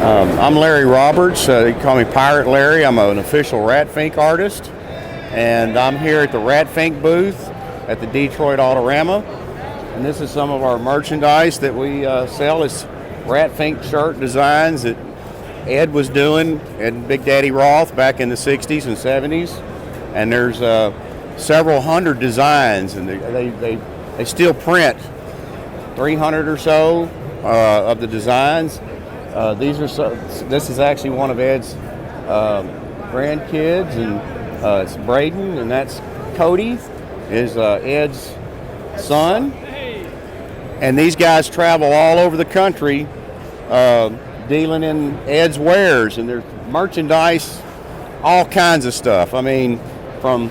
I'm Larry Roberts. You call me Pirate Larry. I'm an official Rat Fink artist, and I'm here at the Rat Fink booth at the Detroit Autorama. And this is some of our merchandise that we sell. It's Rat Fink shirt designs that Ed was doing, Ed Big Daddy Roth, back in the 60s and 70s. And there's several hundred designs, and they still print 300 or so of the designs. This is actually one of Ed's grandkids, and it's Braden, and that's Cody, is Ed's son. And these guys travel all over the country dealing in Ed's wares, and there's merchandise, all kinds of stuff. I mean, from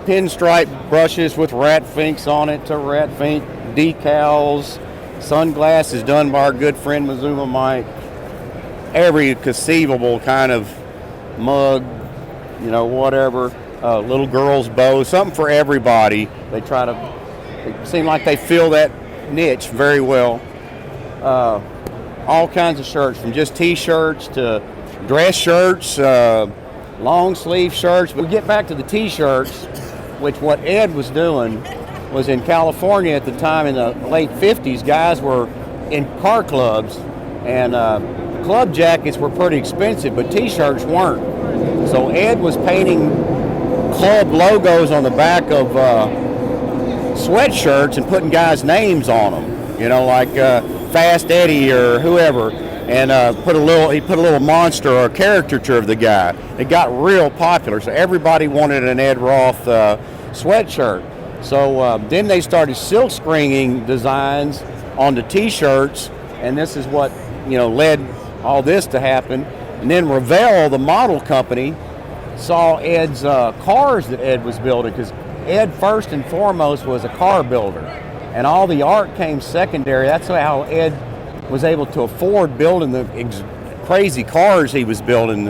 pinstripe brushes with Rat Finks on it to Rat Fink decals, sunglasses done by our good friend Mazuma Mike, every conceivable kind of mug, whatever, little girl's bow, something for everybody. They seem like they fill that niche very well. All kinds of shirts, from just t-shirts to dress shirts, long sleeve shirts. But we get back to the t-shirts, which what Ed was doing was in California at the time in the late 50s, guys were in car clubs, and club jackets were pretty expensive, but t-shirts weren't. So Ed was painting club logos on the back of sweatshirts and putting guys' names on them, like Fast Eddie or whoever, and he put a little monster or caricature of the guy. It got real popular, so everybody wanted an Ed Roth sweatshirt. So then they started silk screening designs onto t-shirts, and this is what led all this to happen. And then Revell, the model company, saw Ed's cars that Ed was building, because Ed first and foremost was a car builder, and all the art came secondary. That's how Ed was able to afford building the crazy cars he was building.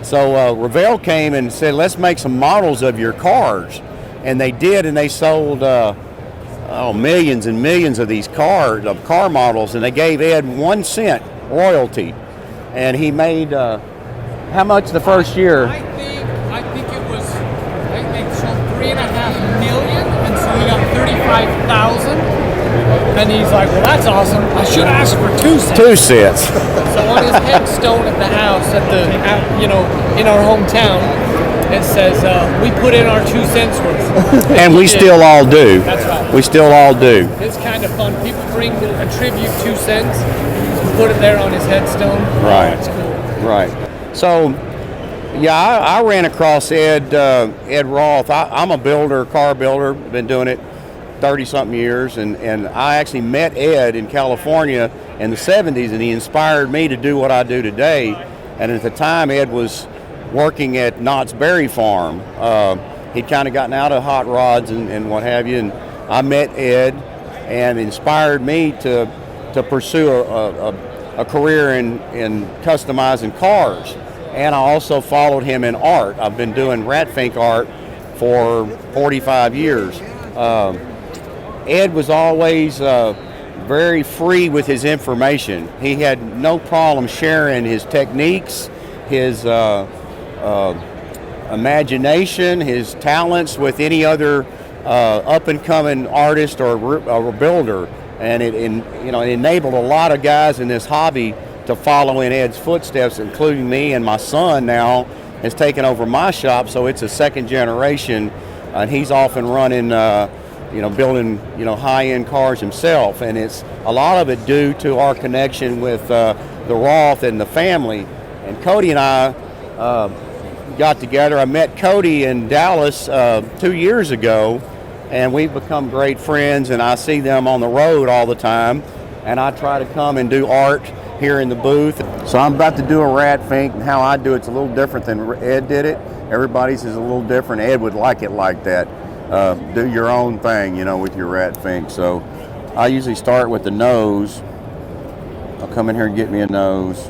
So Revell came and said, let's make some models of your cars. And they did, and they sold millions and millions of these car models, and they gave Ed 1 cent royalty. And he made how much the first year? I think they sold 3.5 million, and so he got 35,000. And he's like, well, that's awesome. I should ask for 2 cents. 2 cents. So on his headstone at the house in our hometown, it says, we put in our 2 cents worth. And we still all do. That's right. We still all do. It's kind of fun. People attribute 2 cents, put it there on his headstone. Right. It's cool. Right. So, yeah, I ran across Ed Roth. I'm a builder, car builder. Been doing it 30-something years, and I actually met Ed in California in the 70s, and he inspired me to do what I do today. And at the time, Ed was working at Knott's Berry Farm. He'd kind of gotten out of hot rods and what have you, and I met Ed and inspired me to pursue a career in customizing cars. And I also followed him in art. I've been doing Rat Fink art for 45 years. Ed was always very free with his information. He had no problem sharing his techniques, his imagination, his talents with any other up-and-coming artist or builder. And it enabled a lot of guys in this hobby to follow in Ed's footsteps, including me, and my son now has taken over my shop, so it's a second generation, and he's off and running, building, high-end cars himself, and it's a lot of it due to our connection with the Roth and the family. And Cody and I got together. I met Cody in Dallas 2 years ago, and we've become great friends, and I see them on the road all the time, and I try to come and do art here in the booth. So I'm about to do a Rat Fink, and how I do it's a little different than Ed did it. Everybody's is a little different. Ed would like it like that. Do your own thing, with your Rat Fink. So I usually start with the nose. I'll come in here and get me a nose.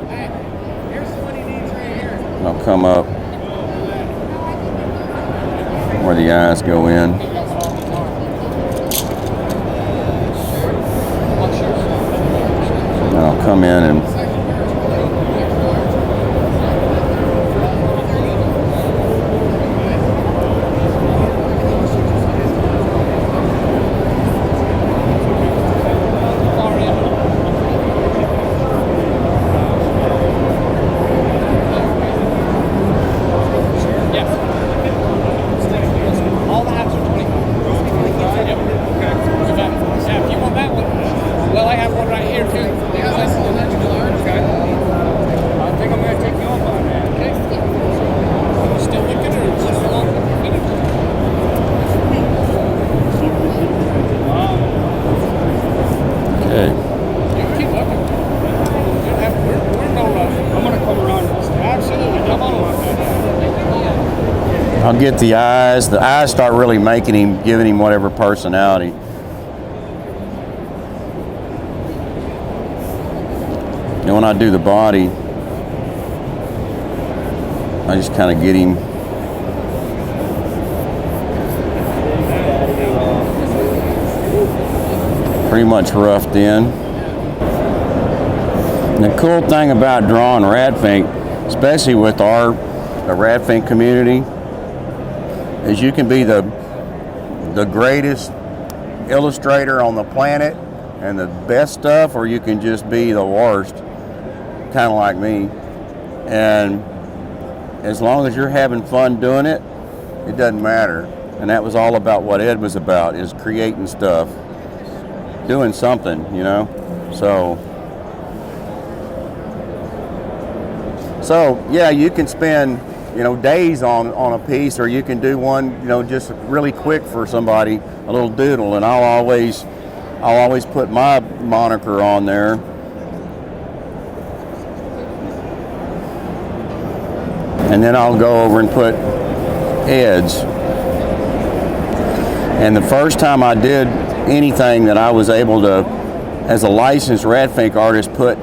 Hey, here's what he needs right here. And I'll come up where the eyes go in. come in and I'll get the eyes. The eyes start really making him, giving him whatever personality. And when I do the body, I just kind of get him pretty much roughed in. And the cool thing about drawing Rat Fink, especially with the Rat Fink community, is you can be the greatest illustrator on the planet and the best stuff, or you can just be the worst, kind of like me. And as long as you're having fun doing it, it doesn't matter. And that was all about what Ed was about, is creating stuff, doing something, you know. So yeah, you can spend, you know, days on a piece, or you can do one, you know, just really quick for somebody, a little doodle. And I'll always put my moniker on there. And then I'll go over and put Ed's. And the first time I did anything that I was able to, as a licensed Rat Fink artist, put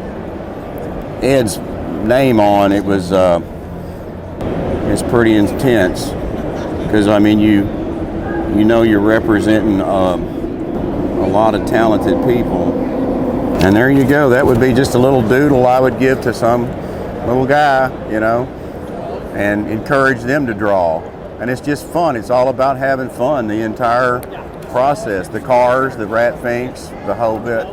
Ed's name on, it was it's pretty intense, because I mean you know you're representing a lot of talented people. And there you go. That would be just a little doodle I would give to some little guy, you know, and encourage them to draw. And it's just fun. It's all about having fun, the entire process. The cars, the Rat Finks, the whole bit.